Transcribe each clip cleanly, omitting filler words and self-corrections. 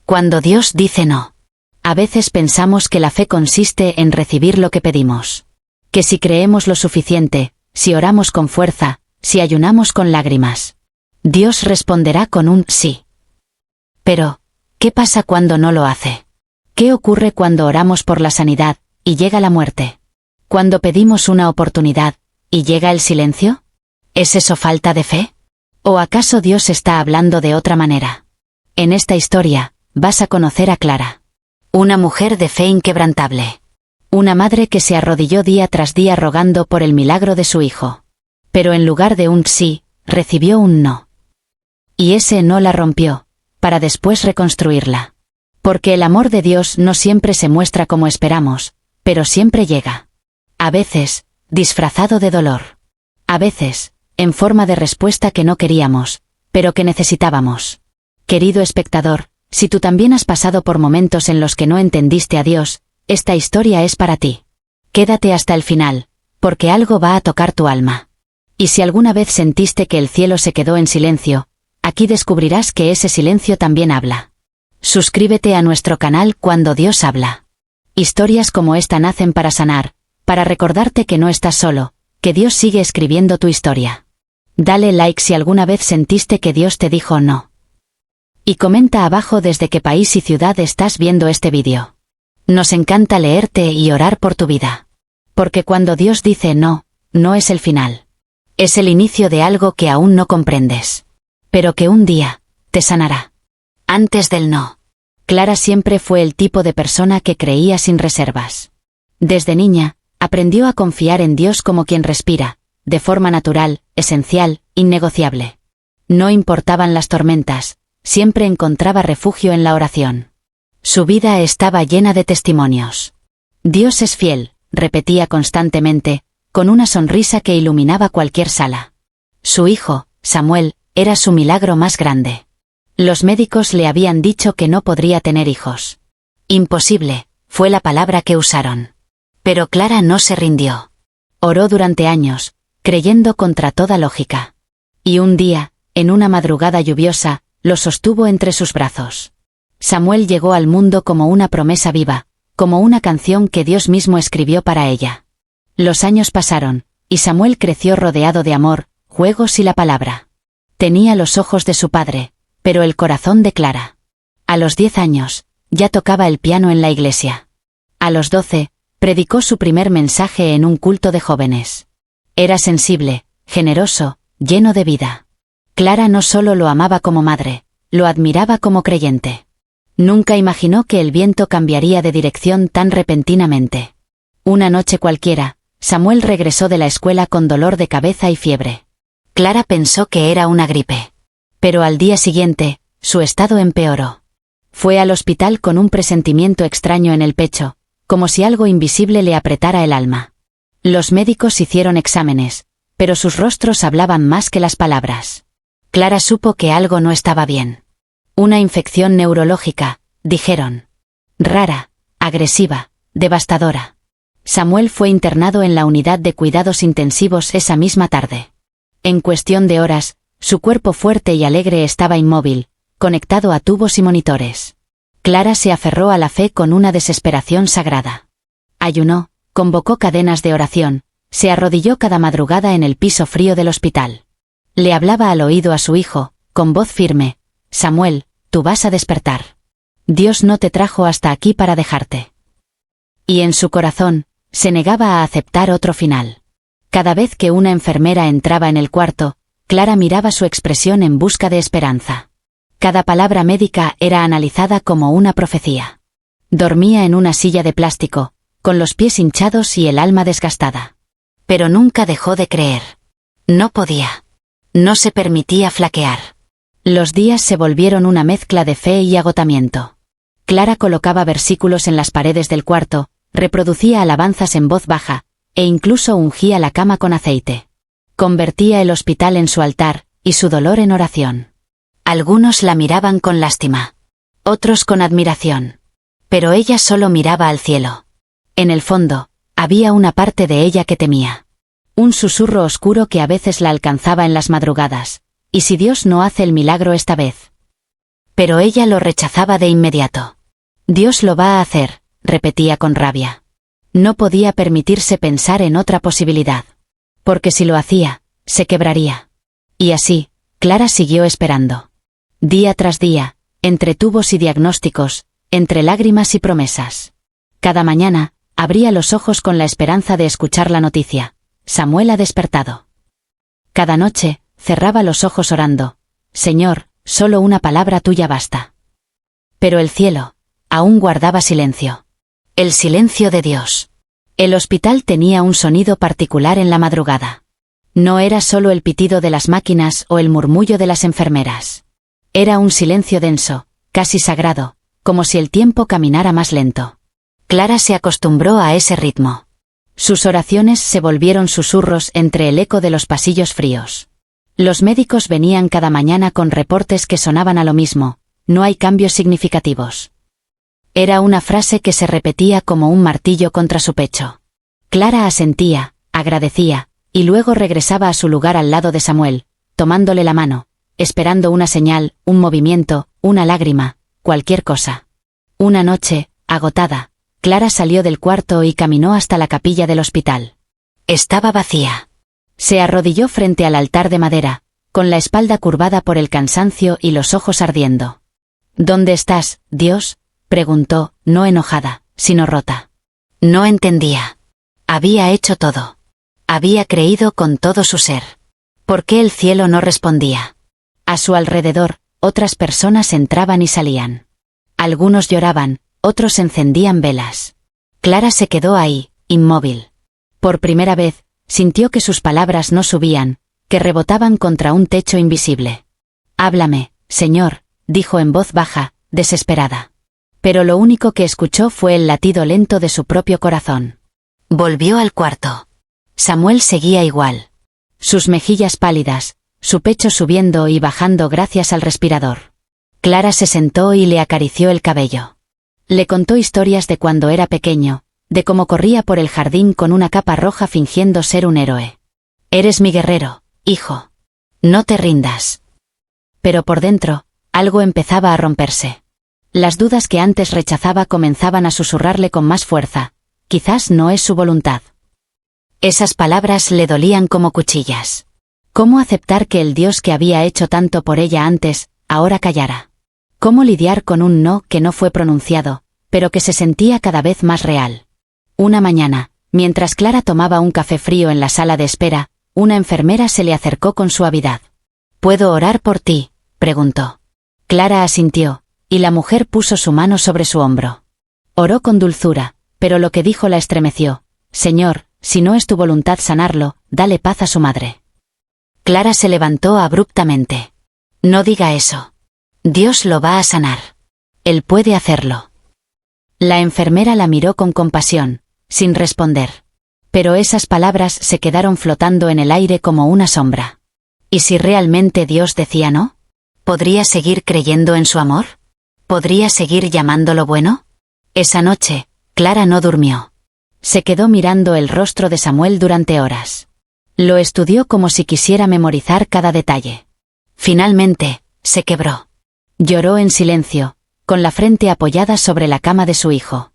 Cuando Dios dice no. A veces pensamos que la fe consiste en recibir lo que pedimos. Que si creemos lo suficiente, si oramos con fuerza, si ayunamos con lágrimas, Dios responderá con un sí. Pero, ¿qué pasa cuando no lo hace? ¿Qué ocurre cuando oramos por la sanidad, y llega la muerte? Cuando pedimos una oportunidad, ¿y llega el silencio? ¿Es eso falta de fe? ¿O acaso Dios está hablando de otra manera? En esta historia, vas a conocer a Clara. Una mujer de fe inquebrantable. Una madre que se arrodilló día tras día rogando por el milagro de su hijo. Pero en lugar de un sí, recibió un no. Y ese no la rompió, para después reconstruirla. Porque el amor de Dios no siempre se muestra como esperamos, pero siempre llega. A veces, disfrazado de dolor. A veces, en forma de respuesta que no queríamos, pero que necesitábamos. Querido espectador, si tú también has pasado por momentos en los que no entendiste a Dios, esta historia es para ti. Quédate hasta el final, porque algo va a tocar tu alma. Y si alguna vez sentiste que el cielo se quedó en silencio, aquí descubrirás que ese silencio también habla. Suscríbete a nuestro canal Cuando Dios habla. Historias como esta nacen para sanar, para recordarte que no estás solo, que Dios sigue escribiendo tu historia. Dale like si alguna vez sentiste que Dios te dijo no. Y comenta abajo desde qué país y ciudad estás viendo este vídeo. Nos encanta leerte y orar por tu vida. Porque cuando Dios dice no, no es el final. Es el inicio de algo que aún no comprendes. Pero que un día, te sanará. Antes del no. Clara siempre fue el tipo de persona que creía sin reservas. Desde niña, aprendió a confiar en Dios como quien respira, de forma natural, esencial, innegociable. No importaban las tormentas, siempre encontraba refugio en la oración. Su vida estaba llena de testimonios. Dios es fiel, repetía constantemente, con una sonrisa que iluminaba cualquier sala. Su hijo, Samuel, era su milagro más grande. Los médicos le habían dicho que no podría tener hijos. Imposible, fue la palabra que usaron. Pero Clara no se rindió. Oró durante años, creyendo contra toda lógica. Y un día, en una madrugada lluviosa, lo sostuvo entre sus brazos. Samuel llegó al mundo como una promesa viva, como una canción que Dios mismo escribió para ella. Los años pasaron, y Samuel creció rodeado de amor, juegos y la palabra. Tenía los ojos de su padre, pero el corazón de Clara. A los 10 años, ya tocaba el piano en la iglesia. A los 12, predicó su primer mensaje en un culto de jóvenes. Era sensible, generoso, lleno de vida. Clara no solo lo amaba como madre, lo admiraba como creyente. Nunca imaginó que el viento cambiaría de dirección tan repentinamente. Una noche cualquiera, Samuel regresó de la escuela con dolor de cabeza y fiebre. Clara pensó que era una gripe. Pero al día siguiente, su estado empeoró. Fue al hospital con un presentimiento extraño en el pecho, como si algo invisible le apretara el alma. Los médicos hicieron exámenes, pero sus rostros hablaban más que las palabras. Clara supo que algo no estaba bien. Una infección neurológica, dijeron. Rara, agresiva, devastadora. Samuel fue internado en la unidad de cuidados intensivos esa misma tarde. En cuestión de horas, su cuerpo fuerte y alegre estaba inmóvil, conectado a tubos y monitores. Clara se aferró a la fe con una desesperación sagrada. Ayunó, convocó cadenas de oración, se arrodilló cada madrugada en el piso frío del hospital. Le hablaba al oído a su hijo, con voz firme: Samuel, tú vas a despertar. Dios no te trajo hasta aquí para dejarte. Y en su corazón, se negaba a aceptar otro final. Cada vez que una enfermera entraba en el cuarto, Clara miraba su expresión en busca de esperanza. Cada palabra médica era analizada como una profecía. Dormía en una silla de plástico, con los pies hinchados y el alma desgastada. Pero nunca dejó de creer. No podía. No se permitía flaquear. Los días se volvieron una mezcla de fe y agotamiento. Clara colocaba versículos en las paredes del cuarto, reproducía alabanzas en voz baja, e incluso ungía la cama con aceite. Convertía el hospital en su altar, y su dolor en oración. Algunos la miraban con lástima. Otros con admiración. Pero ella solo miraba al cielo. En el fondo, había una parte de ella que temía. Un susurro oscuro que a veces la alcanzaba en las madrugadas. ¿Y si Dios no hace el milagro esta vez? Pero ella lo rechazaba de inmediato. Dios lo va a hacer, repetía con rabia. No podía permitirse pensar en otra posibilidad. Porque si lo hacía, se quebraría. Y así, Clara siguió esperando. Día tras día, entre tubos y diagnósticos, entre lágrimas y promesas. Cada mañana, abría los ojos con la esperanza de escuchar la noticia: Samuel ha despertado. Cada noche, cerraba los ojos orando: Señor, solo una palabra tuya basta. Pero el cielo aún guardaba silencio. El silencio de Dios. El hospital tenía un sonido particular en la madrugada. No era solo el pitido de las máquinas o el murmullo de las enfermeras. Era un silencio denso, casi sagrado, como si el tiempo caminara más lento. Clara se acostumbró a ese ritmo. Sus oraciones se volvieron susurros entre el eco de los pasillos fríos. Los médicos venían cada mañana con reportes que sonaban a lo mismo: no hay cambios significativos. Era una frase que se repetía como un martillo contra su pecho. Clara asentía, agradecía, y luego regresaba a su lugar al lado de Samuel, tomándole la mano, esperando una señal, un movimiento, una lágrima, cualquier cosa. Una noche, agotada, Clara salió del cuarto y caminó hasta la capilla del hospital. Estaba vacía. Se arrodilló frente al altar de madera, con la espalda curvada por el cansancio y los ojos ardiendo. ¿Dónde estás, Dios?, preguntó, no enojada, sino rota. No entendía. Había hecho todo. Había creído con todo su ser. ¿Por qué el cielo no respondía? A su alrededor, otras personas entraban y salían. Algunos lloraban, otros encendían velas. Clara se quedó ahí, inmóvil. Por primera vez, sintió que sus palabras no subían, que rebotaban contra un techo invisible. Háblame, Señor, dijo en voz baja, desesperada. Pero lo único que escuchó fue el latido lento de su propio corazón. Volvió al cuarto. Samuel seguía igual. Sus mejillas pálidas, su pecho subiendo y bajando gracias al respirador. Clara se sentó y le acarició el cabello. Le contó historias de cuando era pequeño, de cómo corría por el jardín con una capa roja fingiendo ser un héroe. Eres mi guerrero, hijo. No te rindas. Pero por dentro, algo empezaba a romperse. Las dudas que antes rechazaba comenzaban a susurrarle con más fuerza: quizás no es su voluntad. Esas palabras le dolían como cuchillas. ¿Cómo aceptar que el Dios que había hecho tanto por ella antes, ahora callara? ¿Cómo lidiar con un no que no fue pronunciado, pero que se sentía cada vez más real? Una mañana, mientras Clara tomaba un café frío en la sala de espera, una enfermera se le acercó con suavidad. ¿Puedo orar por ti?, preguntó. Clara asintió, y la mujer puso su mano sobre su hombro. Oró con dulzura, pero lo que dijo la estremeció: Señor, si no es tu voluntad sanarlo, dale paz a su madre. Clara se levantó abruptamente. No diga eso. Dios lo va a sanar. Él puede hacerlo. La enfermera la miró con compasión, sin responder. Pero esas palabras se quedaron flotando en el aire como una sombra. ¿Y si realmente Dios decía no? ¿Podría seguir creyendo en su amor? ¿Podría seguir llamándolo bueno? Esa noche, Clara no durmió. Se quedó mirando el rostro de Samuel durante horas. Lo estudió como si quisiera memorizar cada detalle. Finalmente, se quebró. Lloró en silencio, con la frente apoyada sobre la cama de su hijo.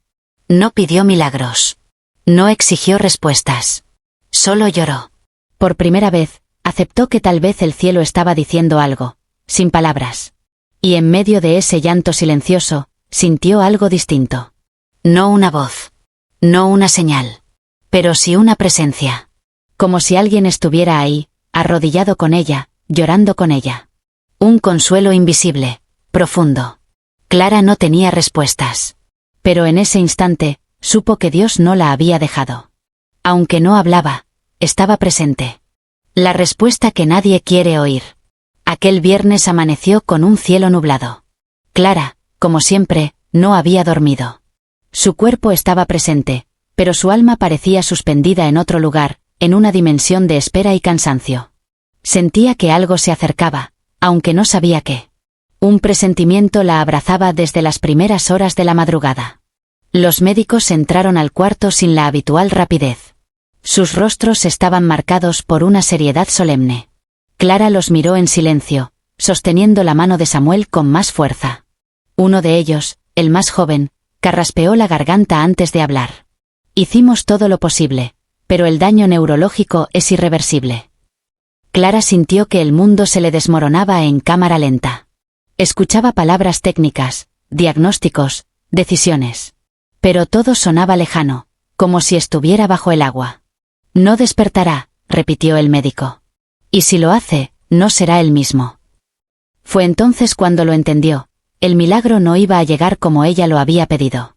No pidió milagros. No exigió respuestas. Solo lloró. Por primera vez, aceptó que tal vez el cielo estaba diciendo algo, sin palabras. Y en medio de ese llanto silencioso, sintió algo distinto. No una voz. No una señal. Pero sí una presencia. Como si alguien estuviera ahí, arrodillado con ella, llorando con ella. Un consuelo invisible, profundo. Clara no tenía respuestas. Pero en ese instante, supo que Dios no la había dejado. Aunque no hablaba, estaba presente. La respuesta que nadie quiere oír. Aquel viernes amaneció con un cielo nublado. Clara, como siempre, no había dormido. Su cuerpo estaba presente, pero su alma parecía suspendida en otro lugar, en una dimensión de espera y cansancio. Sentía que algo se acercaba, aunque no sabía qué. Un presentimiento la abrazaba desde las primeras horas de la madrugada. Los médicos entraron al cuarto sin la habitual rapidez. Sus rostros estaban marcados por una seriedad solemne. Clara los miró en silencio, sosteniendo la mano de Samuel con más fuerza. Uno de ellos, el más joven, carraspeó la garganta antes de hablar. Hicimos todo lo posible, pero el daño neurológico es irreversible. Clara sintió que el mundo se le desmoronaba en cámara lenta. Escuchaba palabras técnicas, diagnósticos, decisiones. Pero todo sonaba lejano, como si estuviera bajo el agua. No despertará, repitió el médico. Y si lo hace, no será el mismo. Fue entonces cuando lo entendió. El milagro no iba a llegar como ella lo había pedido.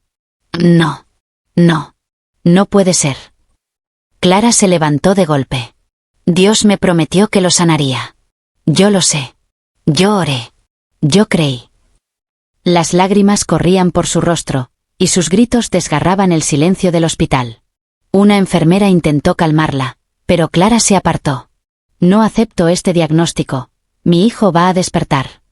No. No. No puede ser. Clara se levantó de golpe. Dios me prometió que lo sanaría. Yo lo sé. Yo oré. Yo creí. Las lágrimas corrían por su rostro, y sus gritos desgarraban el silencio del hospital. Una enfermera intentó calmarla, pero Clara se apartó. No acepto este diagnóstico. Mi hijo va a despertar.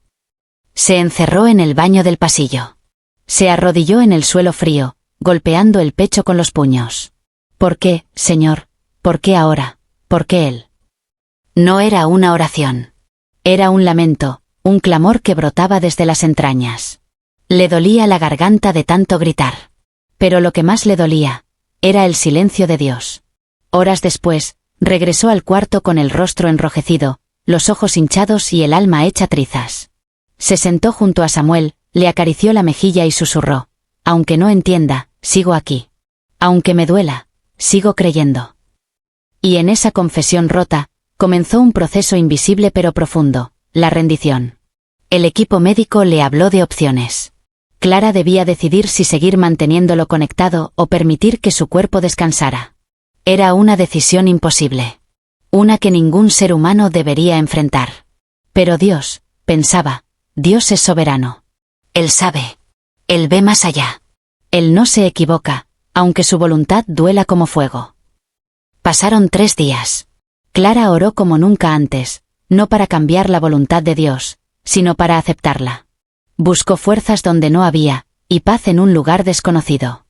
Se encerró en el baño del pasillo. Se arrodilló en el suelo frío, golpeando el pecho con los puños. ¿Por qué, Señor? ¿Por qué ahora? ¿Por qué él? No era una oración. Era un lamento, un clamor que brotaba desde las entrañas. Le dolía la garganta de tanto gritar. Pero lo que más le dolía era el silencio de Dios. Horas después, regresó al cuarto con el rostro enrojecido, los ojos hinchados y el alma hecha trizas. Se sentó junto a Samuel, le acarició la mejilla y susurró: aunque no entienda, sigo aquí. Aunque me duela, sigo creyendo. Y en esa confesión rota, comenzó un proceso invisible pero profundo, la rendición. El equipo médico le habló de opciones. Clara debía decidir si seguir manteniéndolo conectado o permitir que su cuerpo descansara. Era una decisión imposible. Una que ningún ser humano debería enfrentar. Pero Dios, pensaba, Dios es soberano. Él sabe. Él ve más allá. Él no se equivoca, aunque su voluntad duela como fuego. Pasaron 3 días. Clara oró como nunca antes, no para cambiar la voluntad de Dios, sino para aceptarla. Buscó fuerzas donde no había, y paz en un lugar desconocido.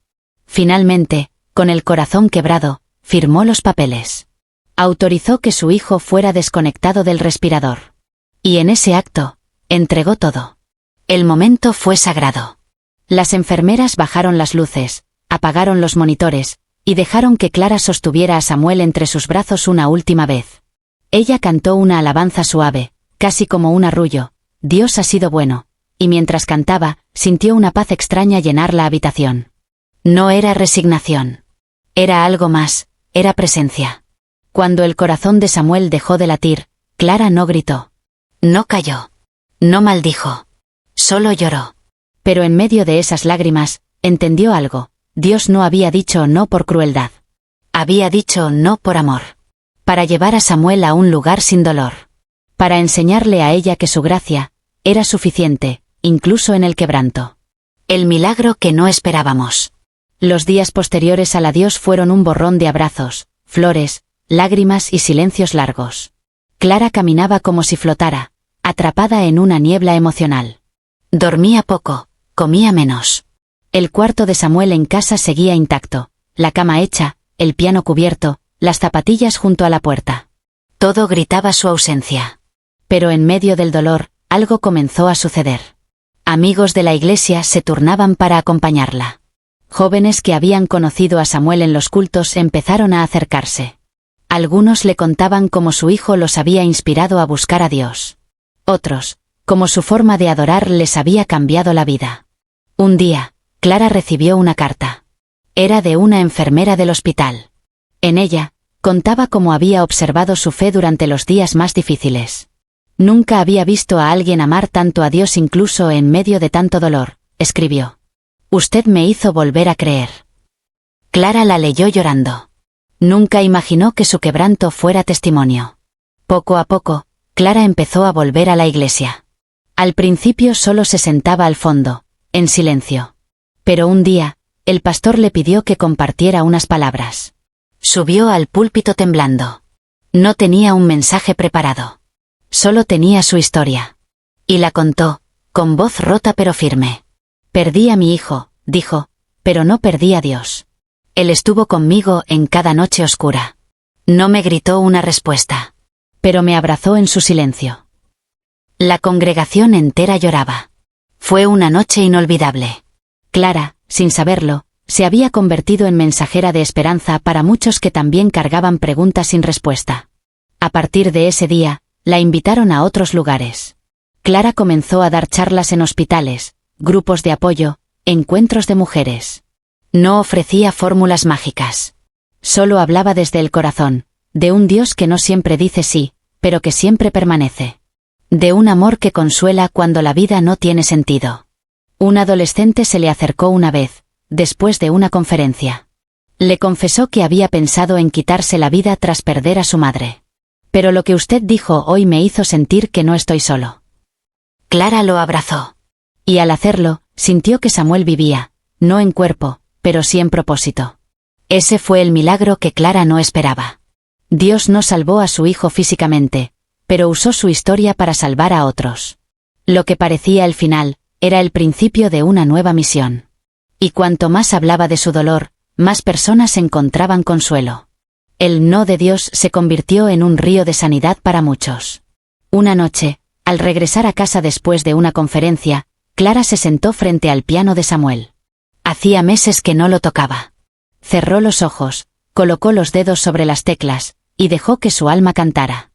Finalmente, con el corazón quebrado, firmó los papeles. Autorizó que su hijo fuera desconectado del respirador. Y en ese acto, entregó todo. El momento fue sagrado. Las enfermeras bajaron las luces, apagaron los monitores, y dejaron que Clara sostuviera a Samuel entre sus brazos una última vez. Ella cantó una alabanza suave, casi como un arrullo: Dios ha sido bueno, y mientras cantaba, sintió una paz extraña llenar la habitación. No era resignación. Era algo más, era presencia. Cuando el corazón de Samuel dejó de latir, Clara no gritó. No cayó. No maldijo. Solo lloró. Pero en medio de esas lágrimas, entendió algo: Dios no había dicho no por crueldad. Había dicho no por amor. Para llevar a Samuel a un lugar sin dolor. Para enseñarle a ella que su gracia era suficiente, incluso en el quebranto. El milagro que no esperábamos. Los días posteriores al adiós fueron un borrón de abrazos, flores, lágrimas y silencios largos. Clara caminaba como si flotara, atrapada en una niebla emocional. Dormía poco, comía menos. El cuarto de Samuel en casa seguía intacto, la cama hecha, el piano cubierto, las zapatillas junto a la puerta. Todo gritaba su ausencia. Pero en medio del dolor, algo comenzó a suceder. Amigos de la iglesia se turnaban para acompañarla. Jóvenes que habían conocido a Samuel en los cultos empezaron a acercarse. Algunos le contaban cómo su hijo los había inspirado a buscar a Dios. Otros, cómo su forma de adorar les había cambiado la vida. Un día, Clara recibió una carta. Era de una enfermera del hospital. En ella, contaba cómo había observado su fe durante los días más difíciles. Nunca había visto a alguien amar tanto a Dios incluso en medio de tanto dolor, escribió. Usted me hizo volver a creer. Clara la leyó llorando. Nunca imaginó que su quebranto fuera testimonio. Poco a poco, Clara empezó a volver a la iglesia. Al principio solo se sentaba al fondo, en silencio. Pero un día, el pastor le pidió que compartiera unas palabras. Subió al púlpito temblando. No tenía un mensaje preparado. Solo tenía su historia. Y la contó, con voz rota pero firme. Perdí a mi hijo, dijo, pero no perdí a Dios. Él estuvo conmigo en cada noche oscura. No me gritó una respuesta. Pero me abrazó en su silencio. La congregación entera lloraba. Fue una noche inolvidable. Clara, sin saberlo, se había convertido en mensajera de esperanza para muchos que también cargaban preguntas sin respuesta. A partir de ese día, la invitaron a otros lugares. Clara comenzó a dar charlas en hospitales, grupos de apoyo, encuentros de mujeres. No ofrecía fórmulas mágicas. Solo hablaba desde el corazón, de un Dios que no siempre dice sí, pero que siempre permanece. De un amor que consuela cuando la vida no tiene sentido. Un adolescente se le acercó una vez, después de una conferencia. Le confesó que había pensado en quitarse la vida tras perder a su madre. Pero lo que usted dijo hoy me hizo sentir que no estoy solo. Clara lo abrazó. Y al hacerlo, sintió que Samuel vivía, no en cuerpo, pero sí en propósito. Ese fue el milagro que Clara no esperaba. Dios no salvó a su hijo físicamente, pero usó su historia para salvar a otros. Lo que parecía el final, era el principio de una nueva misión. Y cuanto más hablaba de su dolor, más personas encontraban consuelo. El no de Dios se convirtió en un río de sanidad para muchos. Una noche, al regresar a casa después de una conferencia, Clara se sentó frente al piano de Samuel. Hacía meses que no lo tocaba. Cerró los ojos, colocó los dedos sobre las teclas, y dejó que su alma cantara.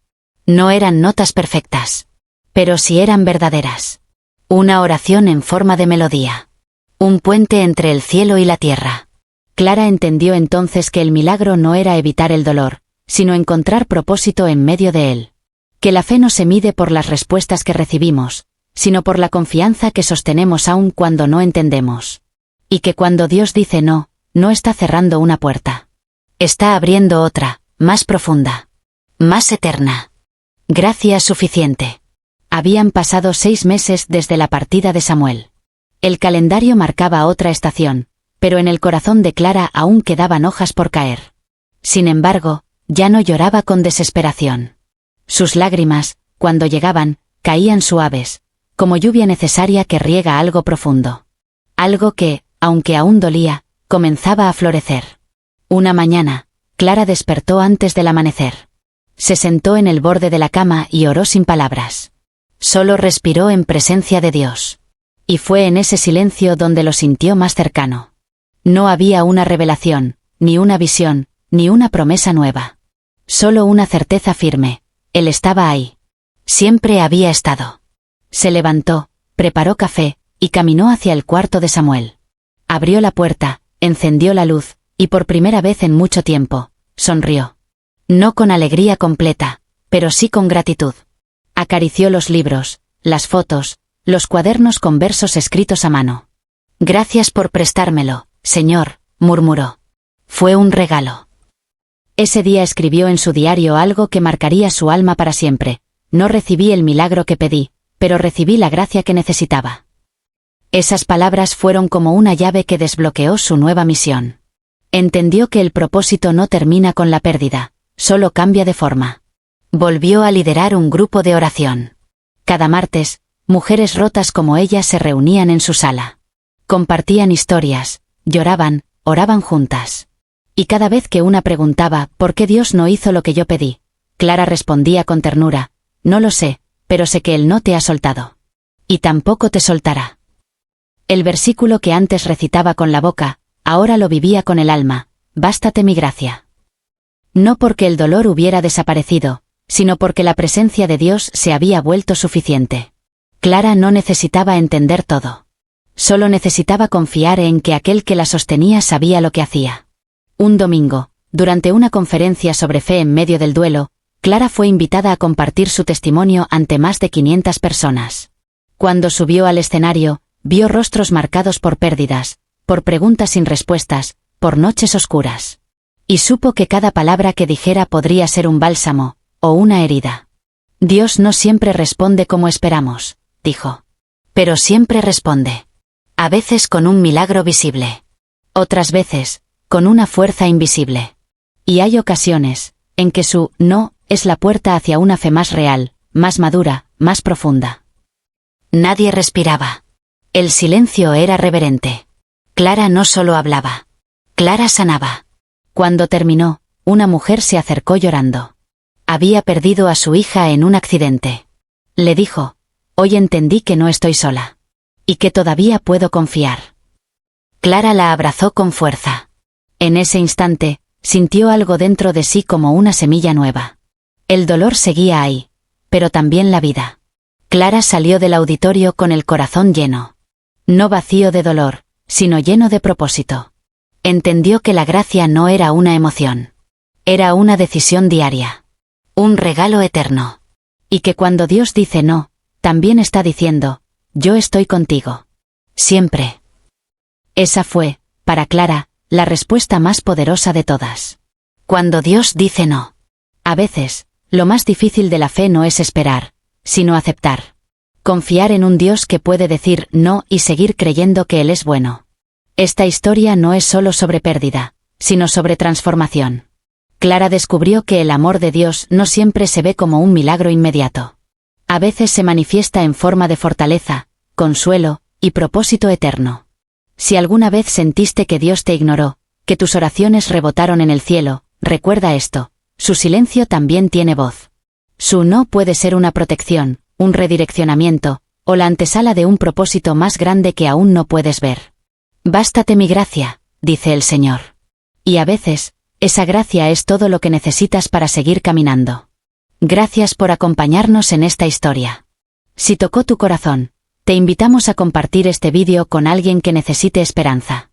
No eran notas perfectas. Pero sí eran verdaderas. Una oración en forma de melodía. Un puente entre el cielo y la tierra. Clara entendió entonces que el milagro no era evitar el dolor, sino encontrar propósito en medio de él. Que la fe no se mide por las respuestas que recibimos, sino por la confianza que sostenemos aun cuando no entendemos. Y que cuando Dios dice no, no está cerrando una puerta. Está abriendo otra, más profunda. Más eterna. Gracia suficiente. Habían pasado 6 meses desde la partida de Samuel. El calendario marcaba otra estación, pero en el corazón de Clara aún quedaban hojas por caer. Sin embargo, ya no lloraba con desesperación. Sus lágrimas, cuando llegaban, caían suaves, como lluvia necesaria que riega algo profundo. Algo que, aunque aún dolía, comenzaba a florecer. Una mañana, Clara despertó antes del amanecer. Se sentó en el borde de la cama y oró sin palabras. Solo respiró en presencia de Dios. Y fue en ese silencio donde lo sintió más cercano. No había una revelación, ni una visión, ni una promesa nueva. Solo una certeza firme. Él estaba ahí. Siempre había estado. Se levantó, preparó café, y caminó hacia el cuarto de Samuel. Abrió la puerta, encendió la luz, y por primera vez en mucho tiempo, sonrió. No con alegría completa, pero sí con gratitud. Acarició los libros, las fotos, los cuadernos con versos escritos a mano. Gracias por prestármelo, Señor, murmuró. Fue un regalo. Ese día escribió en su diario algo que marcaría su alma para siempre. No recibí el milagro que pedí, pero recibí la gracia que necesitaba. Esas palabras fueron como una llave que desbloqueó su nueva misión. Entendió que el propósito no termina con la pérdida, solo cambia de forma. Volvió a liderar un grupo de oración. Cada martes, mujeres rotas como ella se reunían en su sala. Compartían historias, lloraban, oraban juntas. Y cada vez que una preguntaba ¿por qué Dios no hizo lo que yo pedí?, Clara respondía con ternura: no lo sé, pero sé que Él no te ha soltado. Y tampoco te soltará. El versículo que antes recitaba con la boca, ahora lo vivía con el alma: bástate mi gracia. No porque el dolor hubiera desaparecido, sino porque la presencia de Dios se había vuelto suficiente. Clara no necesitaba entender todo. Solo necesitaba confiar en que aquel que la sostenía sabía lo que hacía. Un domingo, durante una conferencia sobre fe en medio del duelo, Clara fue invitada a compartir su testimonio ante más de 500 personas. Cuando subió al escenario, vio rostros marcados por pérdidas, por preguntas sin respuestas, por noches oscuras. Y supo que cada palabra que dijera podría ser un bálsamo, o una herida. Dios no siempre responde como esperamos, dijo. Pero siempre responde. A veces con un milagro visible. Otras veces, con una fuerza invisible. Y hay ocasiones, en que su no es la puerta hacia una fe más real, más madura, más profunda. Nadie respiraba. El silencio era reverente. Clara no solo hablaba. Clara sanaba. Cuando terminó, una mujer se acercó llorando. Había perdido a su hija en un accidente. Le dijo: Hoy entendí que no estoy sola. Y que todavía puedo confiar. Clara la abrazó con fuerza. En ese instante, sintió algo dentro de sí como una semilla nueva. El dolor seguía ahí, pero también la vida. Clara salió del auditorio con el corazón lleno. No vacío de dolor, sino lleno de propósito. Entendió que la gracia no era una emoción. Era una decisión diaria. Un regalo eterno. Y que cuando Dios dice no, también está diciendo, yo estoy contigo. Siempre. Esa fue, para Clara, la respuesta más poderosa de todas. Cuando Dios dice no. A veces, lo más difícil de la fe no es esperar, sino aceptar. Confiar en un Dios que puede decir no y seguir creyendo que Él es bueno. Esta historia no es solo sobre pérdida, sino sobre transformación. Clara descubrió que el amor de Dios no siempre se ve como un milagro inmediato. A veces se manifiesta en forma de fortaleza, consuelo y propósito eterno. Si alguna vez sentiste que Dios te ignoró, que tus oraciones rebotaron en el cielo, recuerda esto, su silencio también tiene voz. Su no puede ser una protección, un redireccionamiento, o la antesala de un propósito más grande que aún no puedes ver. Bástate mi gracia, dice el Señor. Y a veces, esa gracia es todo lo que necesitas para seguir caminando. Gracias por acompañarnos en esta historia. Si tocó tu corazón, te invitamos a compartir este vídeo con alguien que necesite esperanza.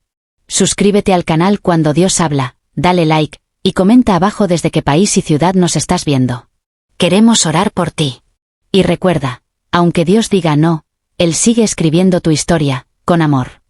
Suscríbete al canal Cuando Dios habla, dale like, y comenta abajo desde qué país y ciudad nos estás viendo. Queremos orar por ti. Y recuerda, aunque Dios diga no, Él sigue escribiendo tu historia, con amor.